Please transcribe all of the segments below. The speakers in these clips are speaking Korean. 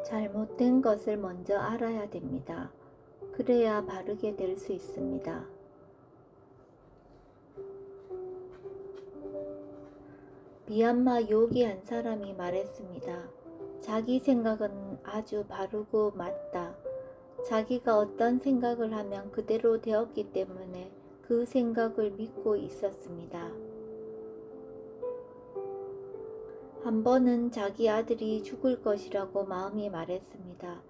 잘못된 것을 먼저 알아야 됩니다. 그래야 바르게 될 수 있습니다. 미얀마 요기 한 사람이 말했습니다. 자기 생각은 아주 바르고 맞다. 자기가 어떤 생각을 하면 그대로 되었기 때문에 그 생각을 믿고 있었습니다. 한 번은 자기 아들이 죽을 것이라고 마음이 말했습니다.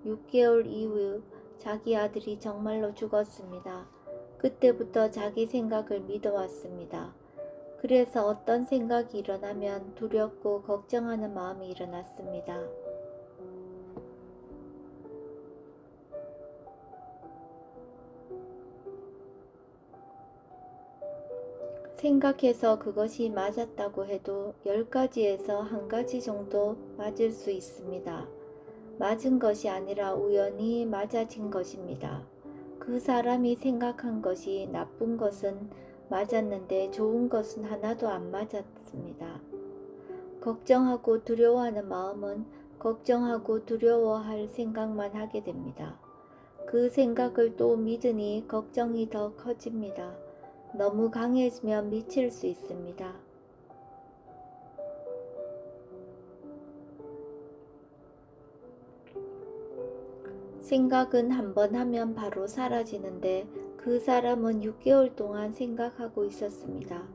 6개월 이후 자기 아들이 정말로 죽었습니다. 그때부터 자기 생각을 믿어왔습니다. 그래서 어떤 생각이 일어나면 두렵고 걱정하는 마음이 일어났습니다. 생각해서 그것이 맞았다고 해도 10가지에서 1가지 정도 맞을 수 있습니다. 맞은 것이 아니라 우연히 맞아진 것입니다. 그 사람이 생각한 것이 나쁜 것은 맞았는데 좋은 것은 하나도 안 맞았습니다. 걱정하고 두려워하는 마음은 걱정하고 두려워할 생각만 하게 됩니다. 그 생각을 또 믿으니 걱정이 더 커집니다. 너무 강해지면 미칠 수 있습니다. 생각은 한번 하면 바로 사라지는데 그 사람은 6개월 동안 생각하고 있었습니다.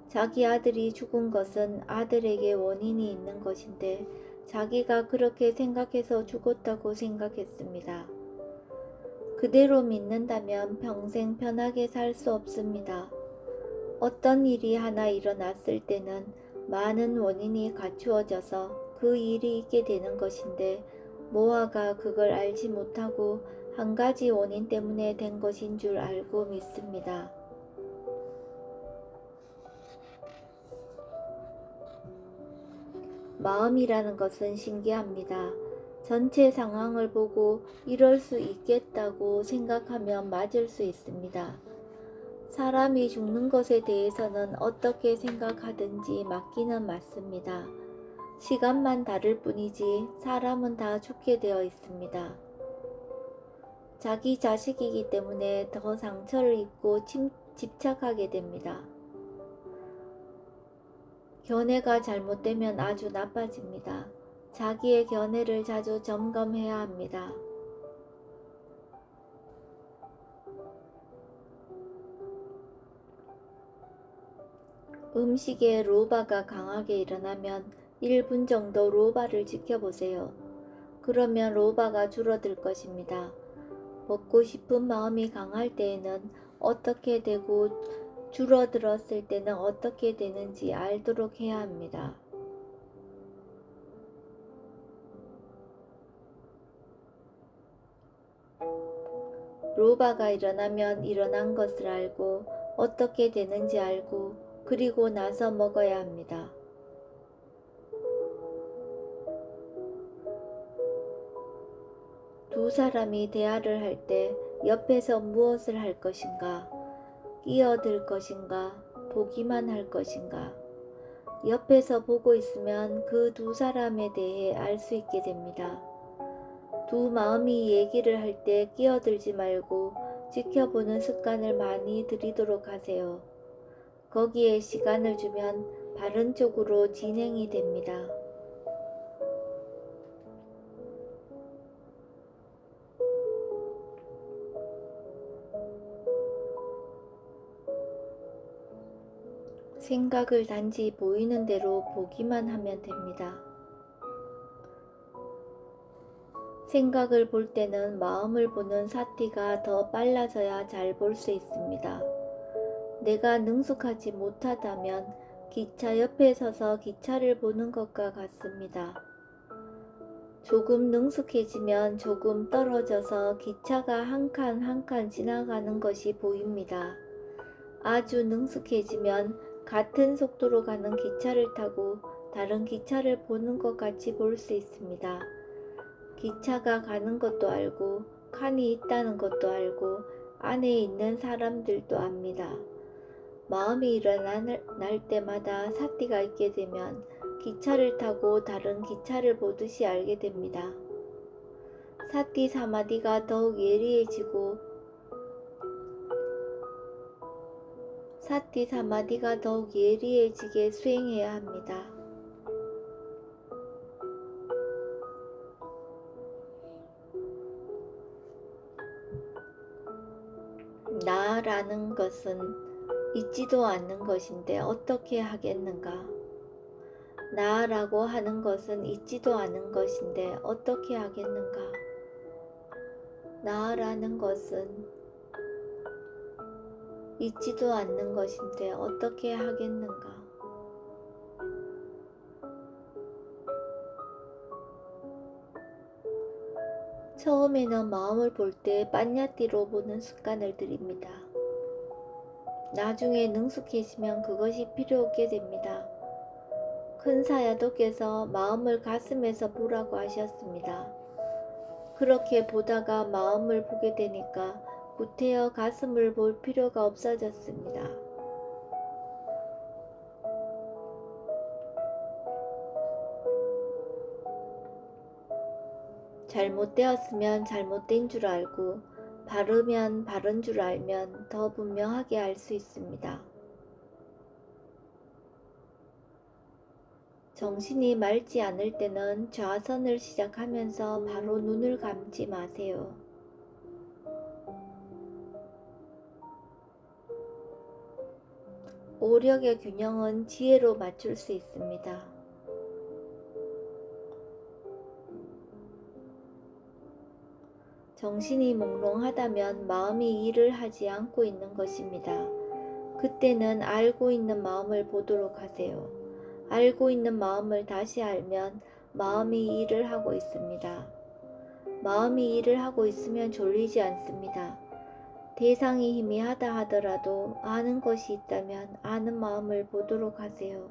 자기 아들이 죽은 것은 아들에게 원인이 있는 것인데 자기가 그렇게 생각해서 죽었다고 생각했습니다. 그대로 믿는다면 평생 편하게 살 수 없습니다. 어떤 일이 하나 일어났을 때는 많은 원인이 갖추어져서 그 일이 있게 되는 것인데 모아가 그걸 알지 못하고 한 가지 원인 때문에 된 것인 줄 알고 믿습니다. 마음이라는 것은 신기합니다. 전체 상황을 보고 이럴 수 있겠다고 생각하면 맞을 수 있습니다. 사람이 죽는 것에 대해서는 어떻게 생각하든지 맞기는 맞습니다. 시간만 다를 뿐이지 사람은 다 죽게 되어 있습니다. 자기 자식이기 때문에 더 상처를 입고 집착하게 됩니다. 견해가 잘못되면 아주 나빠집니다. 자기의 견해를 자주 점검해야 합니다. 음식에 로바가 강하게 일어나면 1분 정도 로바를 지켜보세요. 그러면 로바가 줄어들 것입니다. 먹고 싶은 마음이 강할 때에는 어떻게 되고 줄어들었을 때는 어떻게 되는지 알도록 해야 합니다. 로바가 일어나면 일어난 것을 알고 어떻게 되는지 알고 그리고 나서 먹어야 합니다. 두 사람이 대화를 할 때 옆에서 무엇을 할 것인가, 끼어들 것인가, 보기만 할 것인가. 옆에서 보고 있으면 그 두 사람에 대해 알 수 있게 됩니다. 두 마음이 얘기를 할 때 끼어들지 말고 지켜보는 습관을 많이 들이도록 하세요. 거기에 시간을 주면 바른 쪽으로 진행이 됩니다. 생각을 단지 보이는 대로 보기만 하면 됩니다. 생각을 볼 때는 마음을 보는 사티가 더 빨라져야 잘 볼 수 있습니다. 내가 능숙하지 못하다면 기차 옆에 서서 기차를 보는 것과 같습니다. 조금 능숙해지면 조금 떨어져서 기차가 한 칸 한 칸 지나가는 것이 보입니다. 아주 능숙해지면 같은 속도로 가는 기차를 타고 다른 기차를 보는 것 같이 볼 수 있습니다. 기차가 가는 것도 알고 칸이 있다는 것도 알고 안에 있는 사람들도 압니다. 마음이 일어날 때마다 사띠가 있게 되면 기차를 타고 다른 기차를 보듯이 알게 됩니다. 사티 사마디가 더욱 예리해지고 사티 사마디가 더욱 예리해지게 수행해야 합니다. 나라는 것은 있지도 않는 것인데 어떻게 하겠는가? 나라고 하는 것은 있지도 않은 것인데 어떻게 하겠는가? 나라는 것은 있지도 않는 것인데 어떻게 하겠는가? 처음에는 마음을 볼 때 빤야띠로 보는 습관을 들입니다. 나중에 능숙해지면 그것이 필요 없게 됩니다. 큰 사야도께서 마음을 가슴에서 보라고 하셨습니다. 그렇게 보다가 마음을 보게 되니까 구태여 가슴을 볼 필요가 없어졌습니다. 잘못되었으면 잘못된 줄 알고 바르면 바른 줄 알면 더 분명하게 알 수 있습니다. 정신이 맑지 않을 때는 좌선을 시작하면서 바로 눈을 감지 마세요. 오력의 균형은 지혜로 맞출 수 있습니다. 정신이 몽롱하다면 마음이 일을 하지 않고 있는 것입니다. 그때는 알고 있는 마음을 보도록 하세요. 알고 있는 마음을 다시 알면 마음이 일을 하고 있습니다. 마음이 일을 하고 있으면 졸리지 않습니다. 대상이 희미하다 하더라도 아는 것이 있다면 아는 마음을 보도록 하세요.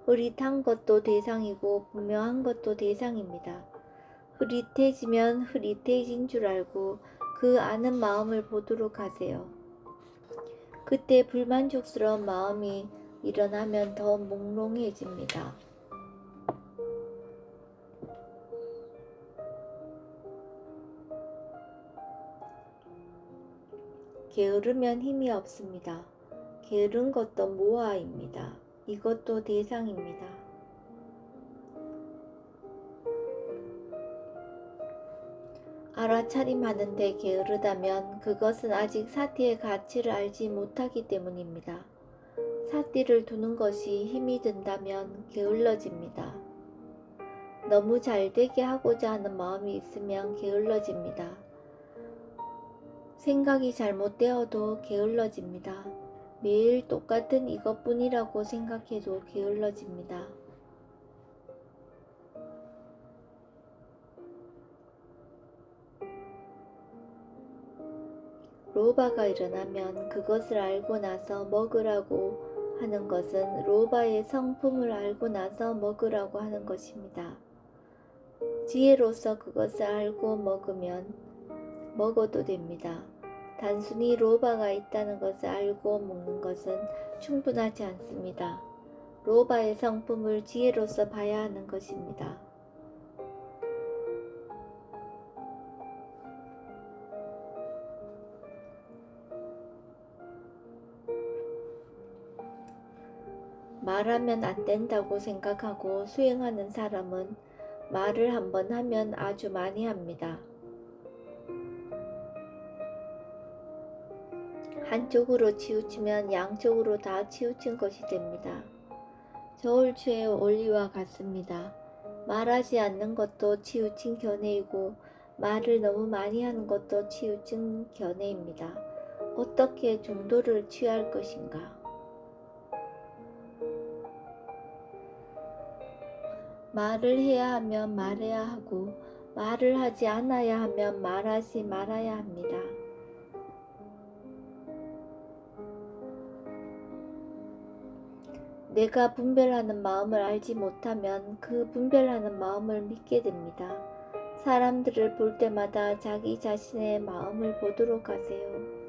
흐릿한 것도 대상이고 분명한 것도 대상입니다. 흐릿해지면 흐릿해진 줄 알고 그 아는 마음을 보도록 하세요. 그때 불만족스러운 마음이 일어나면 더 몽롱해집니다. 게으르면 힘이 없습니다. 게으른 것도 모아입니다. 이것도 대상입니다. 알아차림하는데 게으르다면 그것은 아직 사티의 가치를 알지 못하기 때문입니다. 사티를 두는 것이 힘이 든다면 게을러집니다. 너무 잘되게 하고자 하는 마음이 있으면 게을러집니다. 생각이 잘못되어도 게을러집니다. 매일 똑같은 이것뿐이라고 생각해도 게을러집니다. 로바가 일어나면 그것을 알고 나서 먹으라고 하는 것은 로바의 성품을 알고 나서 먹으라고 하는 것입니다. 지혜로서 그것을 알고 먹어도 됩니다. 단순히 로바가 있다는 것을 알고 먹는 것은 충분하지 않습니다. 로바의 성품을 지혜로서 봐야 하는 것입니다. 말하면 안 된다고 생각하고 수행하는 사람은 말을 한번 하면 아주 많이 합니다. 한쪽으로 치우치면 양쪽으로 다 치우친 것이 됩니다. 저울추의 원리와 같습니다. 말하지 않는 것도 치우친 견해이고 말을 너무 많이 하는 것도 치우친 견해입니다. 어떻게 중도를 취할 것인가? 말을 해야 하면 말해야 하고 말을 하지 않아야 하면 말하지 말아야 합니다. 내가 분별하는 마음을 알지 못하면 그 분별하는 마음을 믿게 됩니다. 사람들을 볼 때마다 자기 자신의 마음을 보도록 하세요.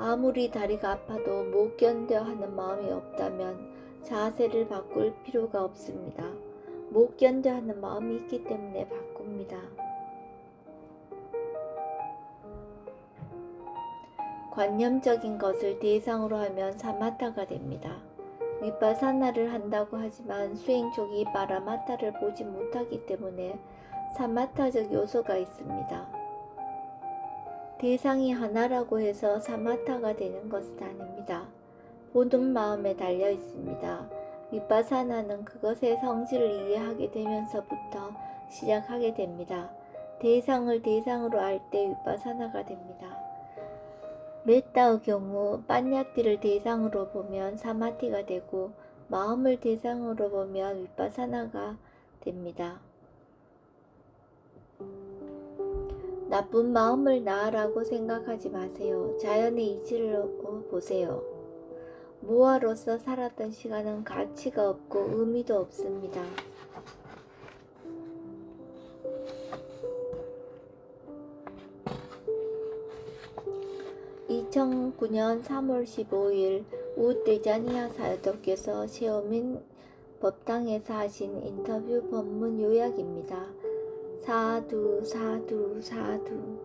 아무리 다리가 아파도 못 견뎌 하는 마음이 없다면 자세를 바꿀 필요가 없습니다. 못 견뎌 하는 마음이 있기 때문에 바꿉니다. 관념적인 것을 대상으로 하면 사마타가 됩니다. 위파사나를 한다고 하지만 수행 초기 파라마타를 보지 못하기 때문에 사마타적 요소가 있습니다. 대상이 하나라고 해서 사마타가 되는 것은 아닙니다. 보는 마음에 달려 있습니다. 위파사나는 그것의 성질을 이해하게 되면서부터 시작하게 됩니다. 대상을 대상으로 알 때 위파사나가 됩니다. 메타의 경우 빠냐띠를 대상으로 보면 사마티가 되고 마음을 대상으로 보면 위파사나가 됩니다. 나쁜 마음을 나라고 생각하지 마세요. 자연의 이치를 보세요. 무아로서 살았던 시간은 가치가 없고 의미도 없습니다. 2009년 3월 15일 우데자니아 사도께서 셰오민 법당에서 하신 인터뷰 법문 요약입니다. 사두 사두 사두